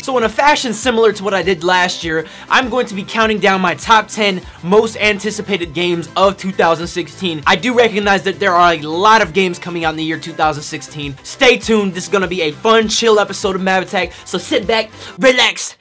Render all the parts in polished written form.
So in a fashion similar to what I did last year, I'm going to be counting down my top 10 most anticipated games of 2016. I do recognize that there are a lot of games coming out in the year 2016. Stay tuned, this is going to be a fun, chill episode of Mav Attack, so sit back, relax,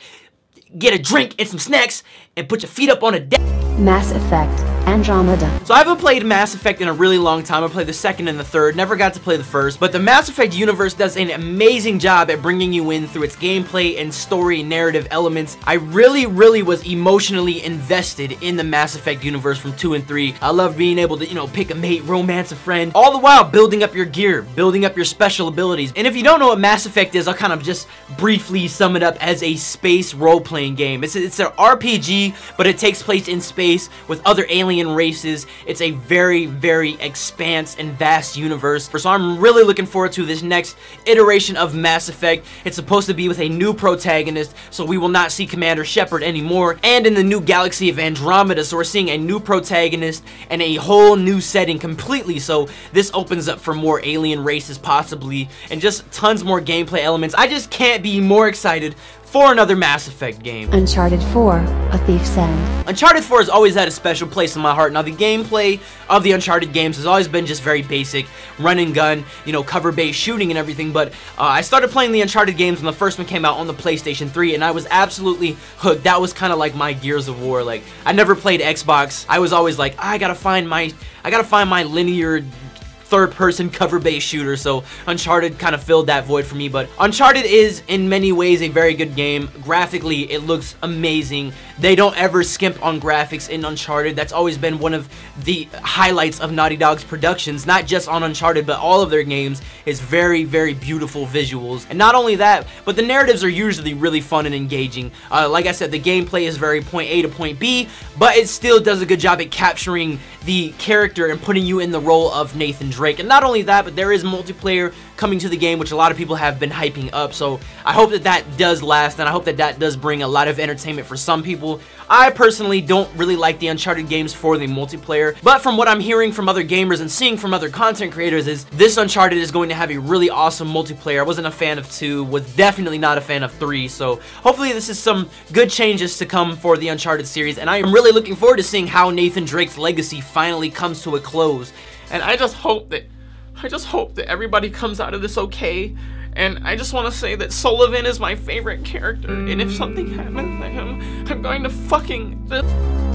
get a drink and some snacks, and put your feet up on a deck. Mass Effect Andromeda. So I haven't played Mass Effect in a really long time. I played the second and the third, never got to play the first, but the Mass Effect universe does an amazing job at bringing you in through its gameplay and story narrative elements. I really was emotionally invested in the Mass Effect universe from 2 and 3. I love being able to, you know, pick a mate, romance a friend, all the while building up your gear, building up your special abilities. And if you don't know what Mass Effect is, I'll kind of just briefly sum it up as a space role-playing game. It's an RPG, but it takes place in space with other alien races. It's a very expansive and vast universe. So I'm really looking forward to this next iteration of Mass Effect. It's supposed to be with a new protagonist, so we will not see Commander Shepard anymore, and in the new galaxy of Andromeda, so we're seeing a new protagonist and a whole new setting completely. So this opens up for more alien races possibly, and just tons more gameplay elements. I just can't be more excited for another Mass Effect game. Uncharted 4, A Thief's End. Uncharted 4 has always had a special place in my heart. Now, the gameplay of the Uncharted games has always been just very basic, run and gun, you know, cover-based shooting and everything, but I started playing the Uncharted games when the first one came out on the PlayStation 3, and I was absolutely hooked. That was kind of like my Gears of War. Like, I never played Xbox. I was always like, I gotta find my linear third-person cover-based shooter, so Uncharted kind of filled that void for me. But Uncharted is in many ways a very good game. Graphically, it looks amazing. They don't ever skimp on graphics in Uncharted. That's always been one of the highlights of Naughty Dog's productions, not just on Uncharted, but all of their games, is very beautiful visuals. And not only that, but the narratives are usually really fun and engaging. Like I said, the gameplay is very point A to point B, but it still does a good job at capturing the character and putting you in the role of Nathan Drake. And not only that, but there is multiplayer coming to the game, which a lot of people have been hyping up. So I hope that that does last, and I hope that that does bring a lot of entertainment for some people. I personally don't really like the Uncharted games for the multiplayer, but from what I'm hearing from other gamers and seeing from other content creators is this Uncharted is going to have a really awesome multiplayer. I wasn't a fan of 2, was definitely not a fan of 3, so hopefully this is some good changes to come for the Uncharted series, and I am really looking forward to seeing how Nathan Drake's legacy finally comes to a close. And I just hope that everybody comes out of this okay. And I just want to say that Sullivan is my favorite character, and if something happens to him, I'm going to fucking...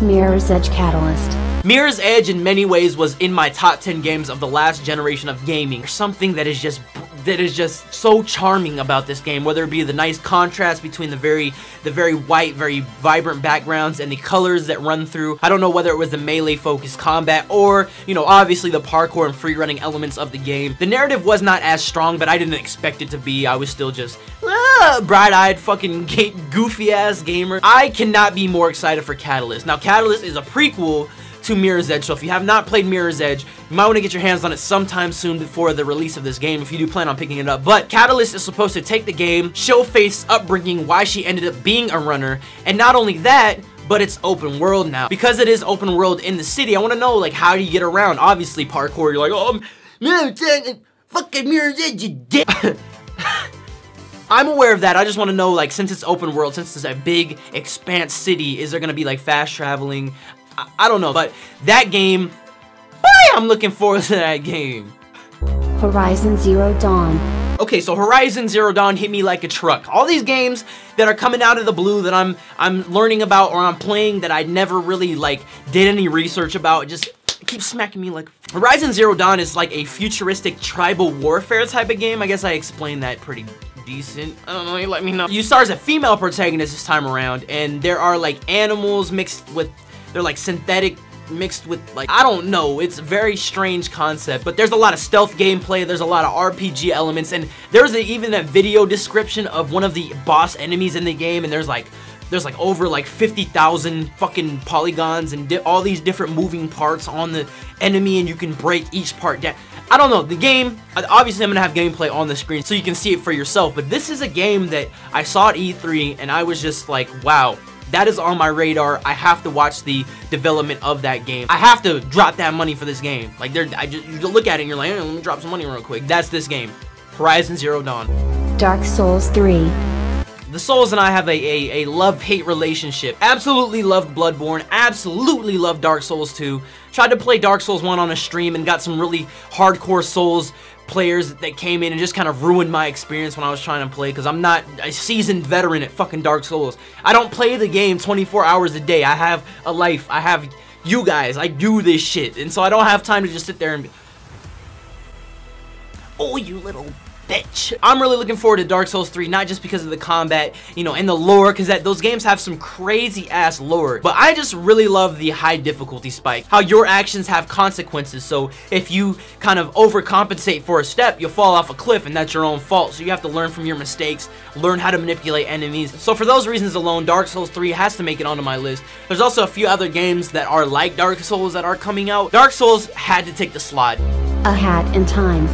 Mirror's Edge Catalyst. Mirror's Edge in many ways was in my top 10 games of the last generation of gaming. There's something that is just so charming about this game, whether it be the nice contrast between the very white, very vibrant backgrounds and the colors that run through. I don't know whether it was the melee focused combat or, you know, obviously the parkour and free running elements of the game. The narrative was not as strong, but I didn't expect it to be. I was still just bright-eyed fucking goofy ass gamer. I cannot be more excited for Catalyst. Now, Catalyst is a prequel to Mirror's Edge, so if you have not played Mirror's Edge, you might want to get your hands on it sometime soon before the release of this game, if you do plan on picking it up. But Catalyst is supposed to take the game, show Faith's upbringing, why she ended up being a runner, and not only that, but it's open world now. Because it is open world in the city, I want to know, like, how do you get around? Obviously, parkour, you're like, oh, fucking Mirror's Edge, you dick. I'm aware of that. I just want to know, like, since it's open world, since it's a big, expanse city, is there going to be, like, fast traveling? I don't know, but that game, boy, I'm looking forward to that game. Horizon Zero Dawn. Okay, so Horizon Zero Dawn hit me like a truck. All these games that are coming out of the blue that I'm learning about or I'm playing that I never really, like, did any research about, just keep smacking me like... Horizon Zero Dawn is like a futuristic tribal warfare type of game. I guess I explained that pretty decent. I don't know, you let me know. You start as a female protagonist this time around, and there are, like, animals mixed with... They're like synthetic mixed with, like, I don't know, it's a very strange concept, but there's a lot of stealth gameplay, there's a lot of RPG elements, and there's even a video description of one of the boss enemies in the game, and there's like over like 50,000 fucking polygons and all these different moving parts on the enemy, and you can break each part down. I don't know, the game, obviously I'm gonna have gameplay on the screen so you can see it for yourself, but this is a game that I saw at E3 and I was just like, wow. That is on my radar. I have to watch the development of that game. I have to drop that money for this game. Like, you look at it and you're like, hey, let me drop some money real quick. That's this game. Horizon Zero Dawn. Dark Souls 3. The Souls and I have a love-hate relationship. Absolutely loved Bloodborne, absolutely loved Dark Souls 2. Tried to play Dark Souls 1 on a stream and got some really hardcore Souls players that came in and just kind of ruined my experience when I was trying to play, because I'm not a seasoned veteran at fucking Dark Souls. I don't play the game 24 hours a day. I have a life. I have you guys. I do this shit. And so I don't have time to just sit there and be, oh, you little bitch. I'm really looking forward to Dark Souls 3, not just because of the combat, you know, and the lore, because those games have some crazy ass lore, but I just really love the high difficulty spike, how your actions have consequences. So if you kind of overcompensate for a step, you'll fall off a cliff, and that's your own fault. So you have to learn from your mistakes, learn how to manipulate enemies. So for those reasons alone, Dark Souls 3 has to make it onto my list. There's also a few other games that are like Dark Souls that are coming out. Dark Souls had to take the slot. A Hat in Time.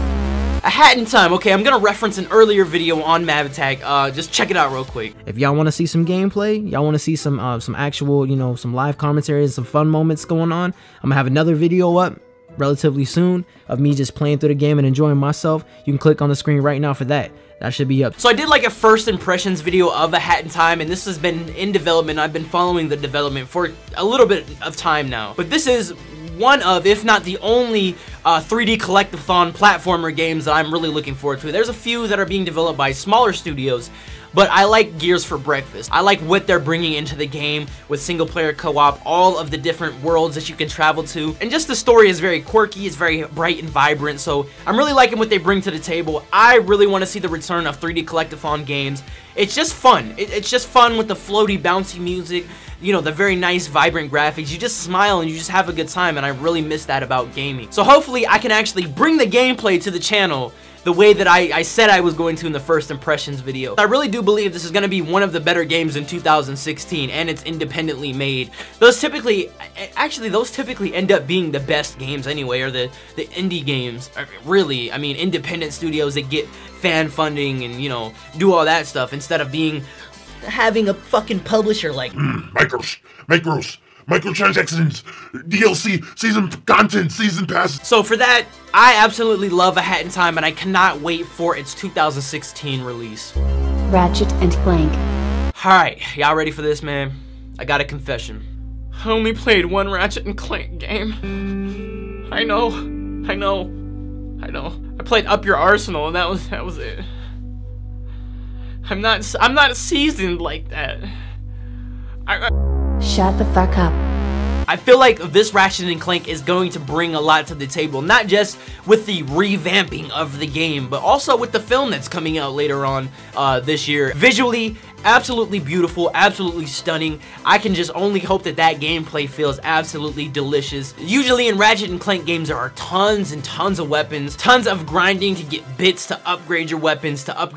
A Hat in Time. Okay, I'm gonna reference an earlier video on Mav Attack. Just check it out real quick. If y'all want to see some gameplay, y'all want to see some actual, you know, some live commentary and some fun moments going on, I'm gonna have another video up relatively soon of me just playing through the game and enjoying myself. You can click on the screen right now for that. That should be up. So I did like a first impressions video of A Hat in Time, and this has been in development. I've been following the development for a little bit of time now. But this is one of, if not the only, 3D collectathon platformer games that I'm really looking forward to. There's a few that are being developed by smaller studios, but I like Gears for breakfast. I like what they're bringing into the game with single player co-op, all of the different worlds that you can travel to, and just the story is very quirky, it's very bright and vibrant, so I'm really liking what they bring to the table. I really want to see the return of 3D collectathon games. It's just fun. It's just fun with the floaty, bouncy music, you know, the very nice, vibrant graphics. You just smile and you just have a good time, and I really miss that about gaming. So hopefully I can actually bring the gameplay to the channel the way that I said I was going to in the first impressions video. I really do believe this is going to be one of the better games in 2016, and it's independently made. Those typically end up being the best games anyway, or the indie games. Really, I mean, independent studios that get fan funding and, you know, do all that stuff instead of having a fucking publisher like microtransactions, DLC, season content, season pass. So for that, I absolutely love A Hat in Time, and I cannot wait for its 2016 release. Ratchet and Clank. Alright, y'all ready for this, man? I got a confession. I only played one Ratchet and Clank game. I know. I played Up Your Arsenal, and that was it. I'm not seasoned like that. Shut the fuck up. I feel like this Ratchet & Clank is going to bring a lot to the table, not just with the revamping of the game, but also with the film that's coming out later on this year. Visually, absolutely beautiful, absolutely stunning. I can just only hope that that gameplay feels absolutely delicious. Usually in Ratchet & Clank games, there are tons and tons of weapons, tons of grinding to get bits to upgrade your weapons, Can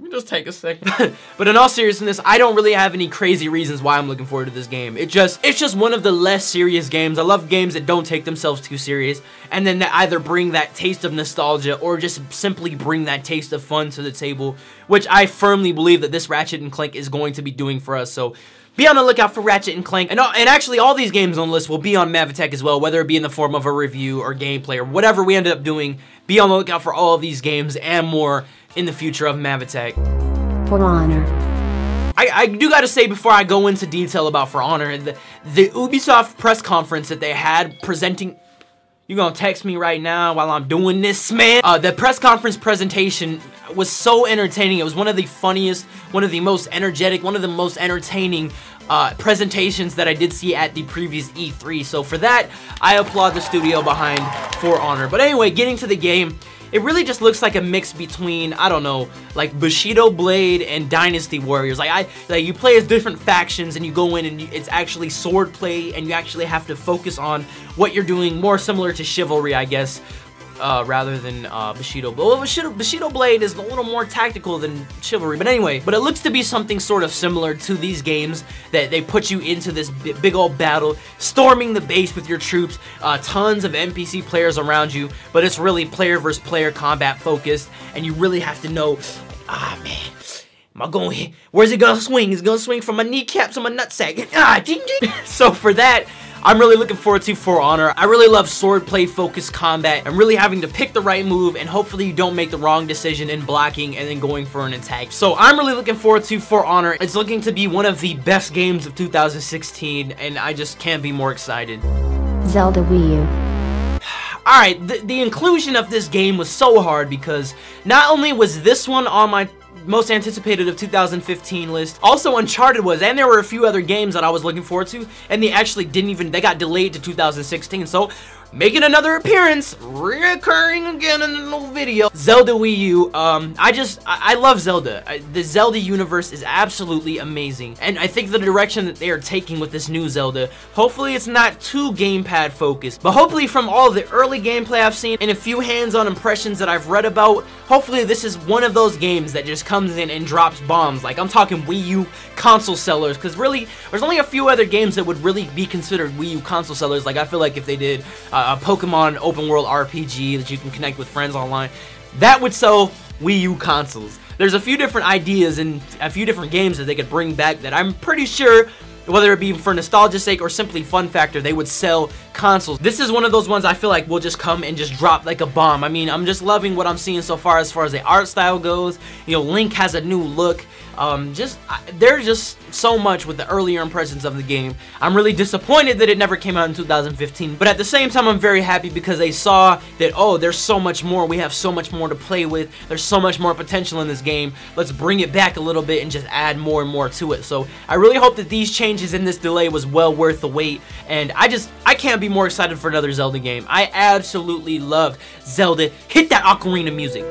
we just take a second? But in all seriousness, I don't really have any crazy reasons why I'm looking forward to this game. It's just one of the less serious games. I love games that don't take themselves too serious, and then that either bring that taste of nostalgia or just simply bring that taste of fun to the table, which I firmly believe that this Ratchet & Clank is going to be doing for us. So be on the lookout for Ratchet & Clank, and actually all these games on the list will be on Mav Attack as well, whether it be in the form of a review or gameplay or whatever we ended up doing. Be on the lookout for all of these games and more in the future of Mav Attack. For Honor. I do gotta say before I go into detail about For Honor, the Ubisoft press conference that they had presenting... You gonna text me right now while I'm doing this, man? The press conference presentation was so entertaining. It was one of the funniest, one of the most energetic, one of the most entertaining presentations that I did see at the previous E3. So for that, I applaud the studio behind For Honor. But anyway, getting to the game, it really just looks like a mix between, I don't know, like Bushido Blade and Dynasty Warriors. Like you play as different factions and you go in and it's actually sword play, and you actually have to focus on what you're doing, more similar to Chivalry, I guess, rather than Bushido. But Bushido Blade is a little more tactical than Chivalry. But anyway, it looks to be something sort of similar to these games, that they put you into this big old battle, storming the base with your troops, tons of NPC players around you, but it's really player versus player combat focused, and you really have to know, man, am I going hit? Where's it gonna swing? Is it gonna swing from my kneecaps to my nutsack? Ding ding. So for that, I'm really looking forward to For Honor. I really love swordplay focused combat and really having to pick the right move, and hopefully you don't make the wrong decision in blocking and then going for an attack. So I'm really looking forward to For Honor. It's looking to be one of the best games of 2016, and I just can't be more excited. Zelda Wii U. Alright, the inclusion of this game was so hard because not only was this one on my most anticipated of 2015 list, also Uncharted was, and there were a few other games that I was looking forward to, and they actually they got delayed to 2016, so making another appearance, reoccurring again in the little video. Zelda Wii U, I love Zelda. The Zelda universe is absolutely amazing, and I think the direction that they are taking with this new Zelda, hopefully it's not too gamepad focused, but hopefully from all the early gameplay I've seen and a few hands-on impressions that I've read about, hopefully this is one of those games that just comes in and drops bombs. Like, I'm talking Wii U console sellers, because really, there's only a few other games that would really be considered Wii U console sellers. Like, I feel like if they did a Pokemon open world RPG that you can connect with friends online, that would sell Wii U consoles. There's a few different ideas and a few different games that they could bring back that I'm pretty sure, whether it be for nostalgia's sake or simply fun factor, they would sell consoles. This is one of those ones I feel like will just come and just drop like a bomb. I mean, I'm just loving what I'm seeing so far as the art style goes. You know, Link has a new look. There's just so much with the earlier impressions of the game. I'm really disappointed that it never came out in 2015, but at the same time I'm very happy because they saw that, oh, there's so much more, we have so much more to play with, there's so much more potential in this game, let's bring it back a little bit and just add more and more to it. So I really hope that these changes in this delay was well worth the wait, and I can't be more excited for another Zelda game. I absolutely love Zelda. Hit that ocarina music.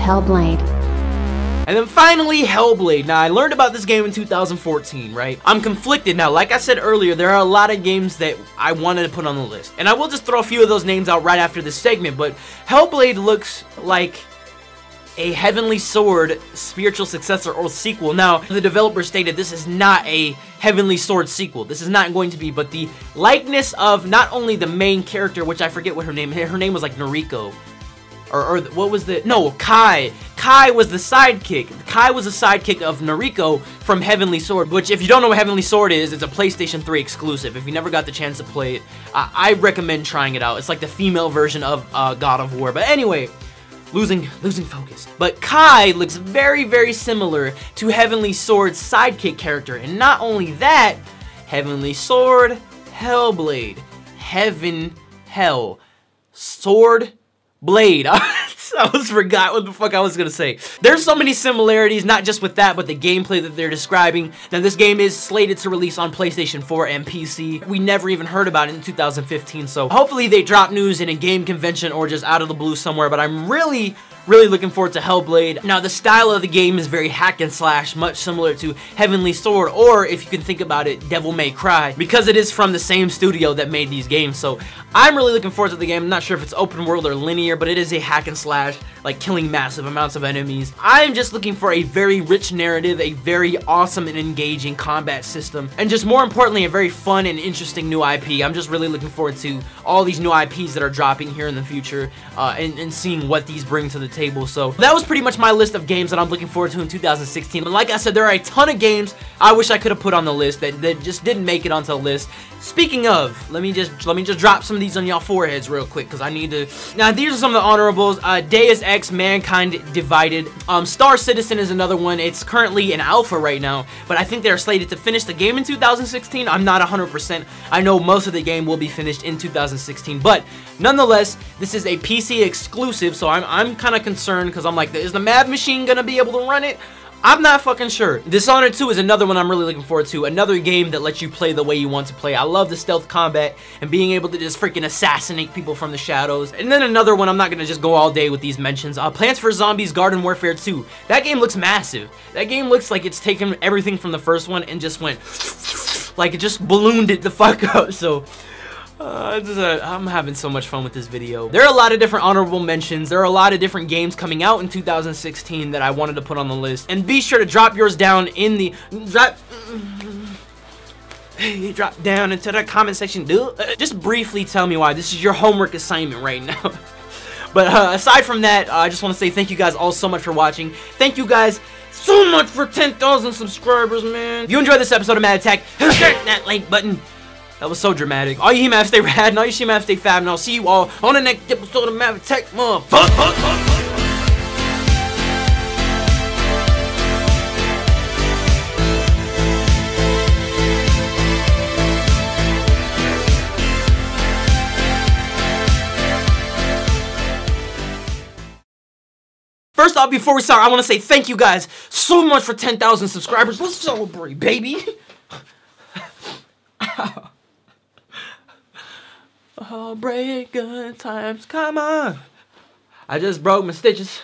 Hellblade. And then finally, Hellblade. Now, I learned about this game in 2014, right? I'm conflicted now. Like I said earlier, there are a lot of games that I wanted to put on the list. And I will just throw a few of those names out right after this segment, but Hellblade looks like a Heavenly Sword spiritual successor or sequel. Now, the developer stated this is not a Heavenly Sword sequel. This is not going to be, but the likeness of not only the main character, which I forget what her name was, like Noriko. Or what was the... No, Kai. Kai was the sidekick. Kai was the sidekick of Noriko from Heavenly Sword, which, if you don't know what Heavenly Sword is, it's a PlayStation 3 exclusive. If you never got the chance to play it, I recommend trying it out. It's like the female version of God of War. But anyway, losing focus. But Kai looks very, very similar to Heavenly Sword's sidekick character. And not only that, Heavenly Sword, Hellblade. Heaven, Hell. Sword, Blade. I almost forgot what the fuck I was gonna say. There's so many similarities, not just with that, but the gameplay that they're describing. Now, this game is slated to release on PlayStation 4 and PC. We never even heard about it in 2015, so hopefully they drop news in a game convention or just out of the blue somewhere, but I'm really looking forward to Hellblade. Now, the style of the game is very hack and slash, much similar to Heavenly Sword, or if you can think about it, Devil May Cry, because it is from the same studio that made these games. So I'm really looking forward to the game. I'm not sure if it's open world or linear, but it is a hack and slash, like killing massive amounts of enemies. I'm just looking for a very rich narrative, a very awesome and engaging combat system, and just more importantly, a very fun and interesting new IP. I'm just really looking forward to all these new IPs that are dropping here in the future, and seeing what these bring to the table. So that was pretty much my list of games that I'm looking forward to in 2016. But like I said, there are a ton of games I wish I could have put on the list that just didn't make it onto the list. Speaking of, let me just drop some of these on y'all foreheads real quick, because I need to. Now, these are some of the honorables. Deus Ex Mankind Divided. Star Citizen is another one. It's currently in alpha right now, but I think they're slated to finish the game in 2016. I'm not 100%. I know most of the game will be finished in 2016, but nonetheless, this is a PC exclusive, so I'm kind of concerned, because I'm like, is the Mad Machine gonna be able to run it? I'm not fucking sure. Dishonored 2 is another one I'm really looking forward to. Another game that lets you play the way you want to play. I love the stealth combat and being able to just freaking assassinate people from the shadows. And then another one, I'm not gonna just go all day with these mentions. Plants vs. Zombies Garden Warfare 2. That game looks massive. That game looks like it's taken everything from the first one and just went, like it just ballooned it the fuck up. So I'm having so much fun with this video. There are a lot of different honorable mentions. There are a lot of different games coming out in 2016 that I wanted to put on the list. And be sure to drop yours down in the... drop down into the comment section, dude. Just briefly tell me why. This is your homework assignment right now. But aside from that, I just want to say thank you guys all so much for watching. Thank you guys so much for 10,000 subscribers, man. If you enjoyed this episode of Mad Attack, hit that like button. That was so dramatic. All you He-Man stay rad, and all you She-Man stay fab, and I'll see you all on the next episode of Mad Attack, motherfucker. First off, before we start, I want to say thank you guys so much for 10,000 subscribers. Let's celebrate, baby. Oh, break good times, come on. I just broke my stitches.